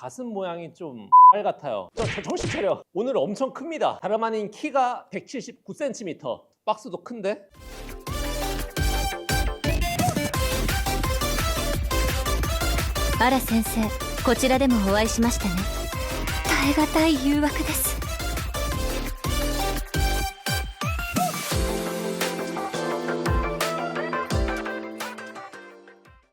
가슴 모양이 좀 X 같아요. 저 정신 차려. 오늘 엄청 큽니다. 다름 아닌 키가 179cm. 박스도 큰데? あら先生、こちらでもお会いしましたね。耐え難い誘惑です。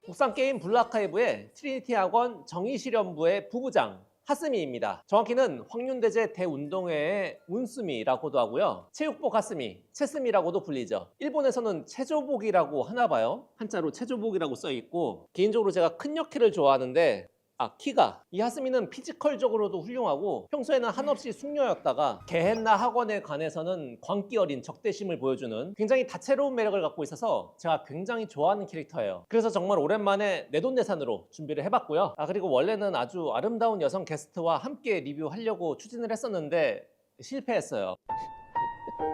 국산 게임 블루아카이브의 트리니티 학원 정의실험부의 부부장 하스미입니다. 정확히는 황윤대제 대운동회의 운스미라고도 하고요. 체육복 하스미, 체스미라고도 불리죠. 일본에서는 체조복이라고 하나 봐요. 한자로 체조복이라고 써있고, 개인적으로 제가 큰 역해를 좋아하는데 키가, 이 하스미는 피지컬적으로도 훌륭하고 평소에는 한없이 숙녀였다가 게헨나 학원에 관해서는 광기 어린 적대심을 보여주는 굉장히 다채로운 매력을 갖고 있어서 제가 굉장히 좋아하는 캐릭터예요. 그래서 정말 오랜만에 내돈내산으로 준비를 해봤고요. 그리고 원래는 아주 아름다운 여성 게스트와 함께 리뷰하려고 추진을 했었는데 실패했어요.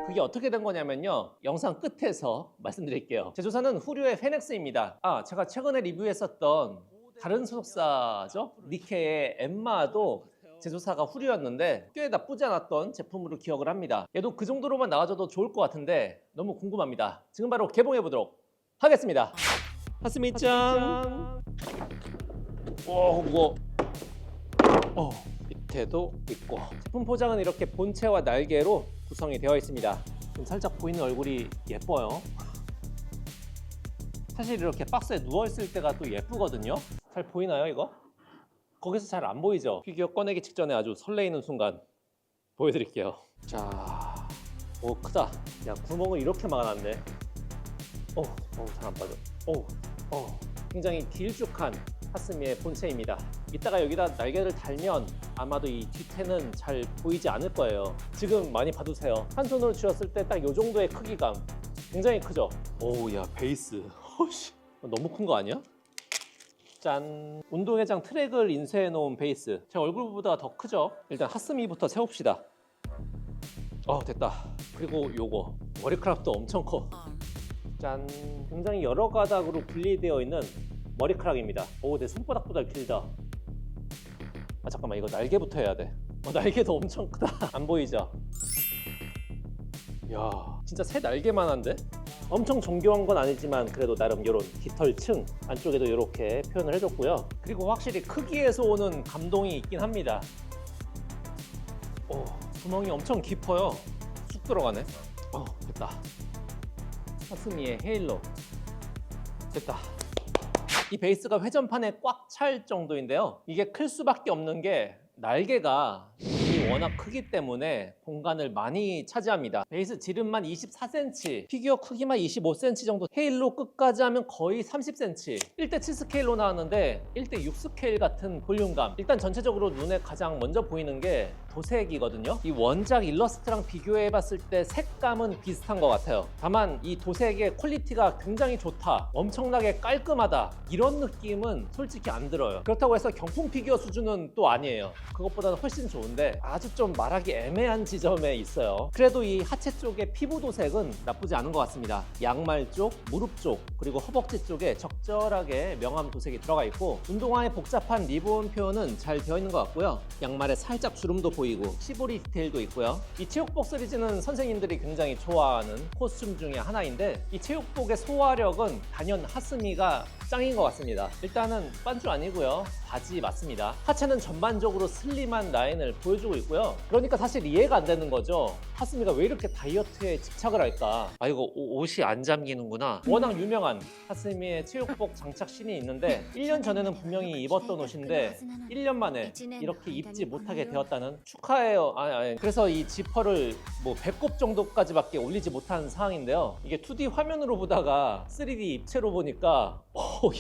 그게 어떻게 된 거냐면요, 영상 끝에서 말씀드릴게요. 제조사는 후류의 페넥스입니다. 제가 최근에 리뷰했었던 다른 소속사죠? 니케의 엠마도 제조사가 후류였는데 꽤 나쁘지 않았던 제품으로 기억을 합니다. 얘도 그 정도로만 나와줘도 좋을 것 같은데 너무 궁금합니다. 지금 바로 개봉해보도록 하겠습니다. 하스미짱. 오, 무거워. 밑에도 있고, 제품 포장은 이렇게 본체와 날개로 구성이 되어 있습니다. 좀 살짝 보이는 얼굴이 예뻐요. 사실 이렇게 박스에 누워있을 때가 또 예쁘거든요. 잘 보이나요 이거? 거기서 잘 안 보이죠? 피규어 꺼내기 직전에 아주 설레이는 순간 보여드릴게요. 자, 오 크다. 야, 구멍을 이렇게 막아놨네. 잘 안 빠져. 굉장히 길쭉한 하스미의 본체입니다. 이따가 여기다 날개를 달면 아마도 이 뒤태는 잘 보이지 않을 거예요. 지금 많이 봐두세요. 한 손으로 쥐었을 때 딱 이 정도의 크기감. 굉장히 크죠? 야, 베이스. 너무 큰 거 아니야? 짠! 운동회장 트랙을 인쇄해 놓은 베이스. 제 얼굴보다 더 크죠? 일단 하스미부터 세웁시다. 됐다. 그리고 요거 머리카락도 엄청 커. 짠! 굉장히 여러 가닥으로 분리되어 있는 머리카락입니다. 내 손바닥보다 길다. 잠깐만, 이거 날개부터 해야 돼. 날개도 엄청 크다. 안 보이죠? 이야, 진짜 새 날개만 한데? 엄청 정교한 건 아니지만 그래도 나름 이런 깃털층 안쪽에도 이렇게 표현을 해줬고요. 그리고 확실히 크기에서 오는 감동이 있긴 합니다. 구멍이 엄청 깊어요. 쑥 들어가네. 됐다. 하스미의 헤일로. 됐다. 이 베이스가 회전판에 꽉 찰 정도인데요. 이게 클 수밖에 없는 게 날개가 워낙 크기 때문에 공간을 많이 차지합니다. 베이스 지름만 24cm, 피규어 크기만 25cm 정도, 헤일로 끝까지 하면 거의 30cm. 1대7 스케일로 나왔는데 1대6 스케일 같은 볼륨감. 일단 전체적으로 눈에 가장 먼저 보이는 게 도색이거든요. 이 원작 일러스트랑 비교해봤을 때 색감은 비슷한 것 같아요. 다만 이 도색의 퀄리티가 굉장히 좋다, 엄청나게 깔끔하다, 이런 느낌은 솔직히 안 들어요. 그렇다고 해서 경품 피규어 수준은 또 아니에요. 그것보다는 훨씬 좋은데 아주 좀 말하기 애매한 지점에 있어요. 그래도 이 하체 쪽의 피부 도색은 나쁘지 않은 것 같습니다. 양말 쪽, 무릎 쪽, 그리고 허벅지 쪽에 적절하게 명암 도색이 들어가 있고, 운동화의 복잡한 리본 표현은 잘 되어 있는 것 같고요. 양말에 살짝 주름도 보이고 시보리 디테일도 있고요. 이 체육복 시리즈는 선생님들이 굉장히 좋아하는 코스튬 중에 하나인데, 이 체육복의 소화력은 단연 하스미가 짱인 것 같습니다. 일단은 반주 아니고요, 바지 맞습니다. 하체는 전반적으로 슬림한 라인을 보여주고 있고요. 그러니까 사실 이해가 안 되는 거죠. 하스미가 왜 이렇게 다이어트에 집착을 할까? 이거 옷이 안 잠기는구나. 워낙 유명한 하스미의 체육복 장착신이 있는데 1년 전에는 분명히 입었던 옷인데 1년 만에 이렇게 입지 못하게 되었다는, 축하해요. 그래서 이 지퍼를 배꼽 정도까지밖에 올리지 못한 상황인데요. 이게 2D 화면으로 보다가 3D 입체로 보니까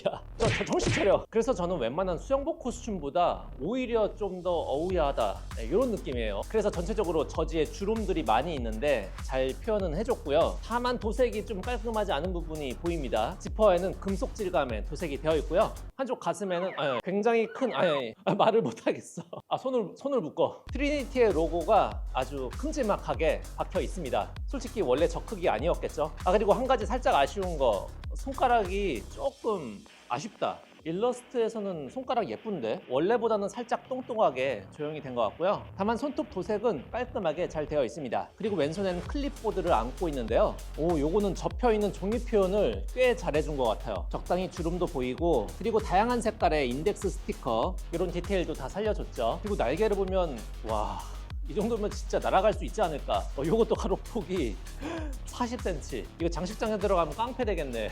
야, 저 정신 차려. 그래서 저는 웬만한 수영복 코스튬보다 오히려 좀 더 어우야하다, 이런 느낌이에요. 그래서 전체적으로 저지에 주름들이 많이 있는데 잘 표현은 해줬고요. 다만 도색이 좀 깔끔하지 않은 부분이 보입니다. 지퍼에는 금속 질감의 도색이 되어 있고요. 한쪽 가슴에는 굉장히 큰 말을 못하겠어. 손을 묶어. 트리니티의 로고가 아주 큼지막하게 박혀 있습니다. 솔직히 원래 저 크기 아니었겠죠. 그리고 한 가지 살짝 아쉬운 거, 손가락이 조금 아쉽다. 일러스트에서는 손가락 예쁜데 원래보다는 살짝 똥똥하게 조형이 된 것 같고요. 다만 손톱 도색은 깔끔하게 잘 되어 있습니다. 그리고 왼손에는 클립보드를 안고 있는데요. 요거는 접혀있는 종이 표현을 꽤 잘해준 것 같아요. 적당히 주름도 보이고, 그리고 다양한 색깔의 인덱스 스티커, 이런 디테일도 다 살려줬죠. 그리고 날개를 보면 와, 이 정도면 진짜 날아갈 수 있지 않을까. 요것도 가로폭이 40cm. 이거 장식장에 들어가면 깡패 되겠네.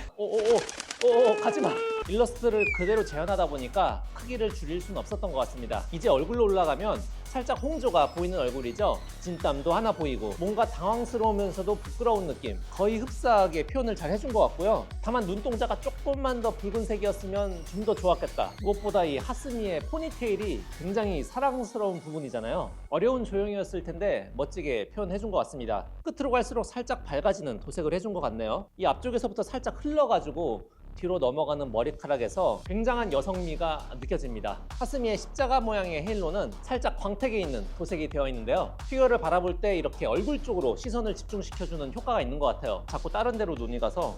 가지마. 일러스트를 그대로 재현하다 보니까 크기를 줄일 수는 없었던 것 같습니다. 이제 얼굴로 올라가면 살짝 홍조가 보이는 얼굴이죠. 진땀도 하나 보이고 뭔가 당황스러우면서도 부끄러운 느낌, 거의 흡사하게 표현을 잘 해준 것 같고요. 다만 눈동자가 조금만 더 붉은색이었으면 좀 더 좋았겠다. 무엇보다 이 하스미의 포니테일이 굉장히 사랑스러운 부분이잖아요. 어려운 조형이었을 텐데 멋지게 표현해준 것 같습니다. 끝으로 갈수록 살짝 밝아지는 도색을 해준 것 같네요. 이 앞쪽에서부터 살짝 흘러가지고 뒤로 넘어가는 머리카락에서 굉장한 여성미가 느껴집니다. 하스미의 십자가 모양의 헤일로는 살짝 광택이 있는 도색이 되어 있는데요. 피규어를 바라볼 때 이렇게 얼굴 쪽으로 시선을 집중시켜주는 효과가 있는 것 같아요. 자꾸 다른 데로 눈이 가서.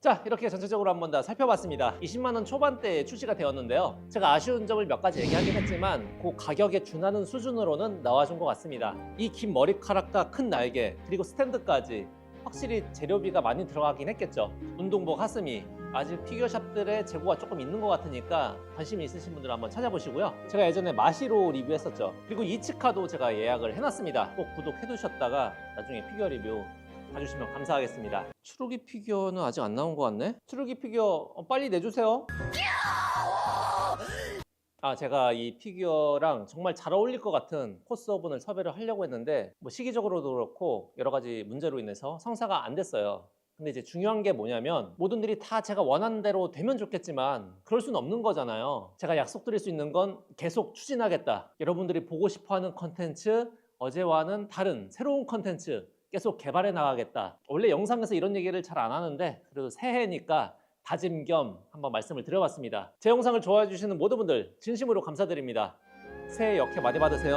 자, 이렇게 전체적으로 한번 다 살펴봤습니다. 20만원 초반대에 출시가 되었는데요. 제가 아쉬운 점을 몇 가지 얘기하긴 했지만 그 가격에 준하는 수준으로는 나와준 것 같습니다. 이 긴 머리카락과 큰 날개, 그리고 스탠드까지 확실히 재료비가 많이 들어가긴 했겠죠. 운동복 하스미, 아직 피규어샵들의 재고가 조금 있는 것 같으니까 관심 있으신 분들은 한번 찾아보시고요. 제가 예전에 마시로 리뷰했었죠. 그리고 이치카도 제가 예약을 해놨습니다. 꼭 구독해두셨다가 나중에 피규어 리뷰 봐주시면 감사하겠습니다. 추루기 피규어는 아직 안 나온 것 같네? 추루기 피규어 빨리 내주세요. 제가 이 피규어랑 정말 잘 어울릴 것 같은 코스오분을 섭외를 하려고 했는데 시기적으로도 그렇고 여러 가지 문제로 인해서 성사가 안 됐어요. 근데 이제 중요한 게 뭐냐면 모든 일이 다 제가 원하는 대로 되면 좋겠지만 그럴 수는 없는 거잖아요. 제가 약속드릴 수 있는 건 계속 추진하겠다. 여러분들이 보고 싶어하는 컨텐츠, 어제와는 다른 새로운 컨텐츠 계속 개발해 나가겠다. 원래 영상에서 이런 얘기를 잘 안 하는데 그래도 새해니까 다짐 겸 한번 말씀을 드려봤습니다. 제 영상을 좋아해 주시는 모든 분들 진심으로 감사드립니다. 새해 역해 많이 받으세요.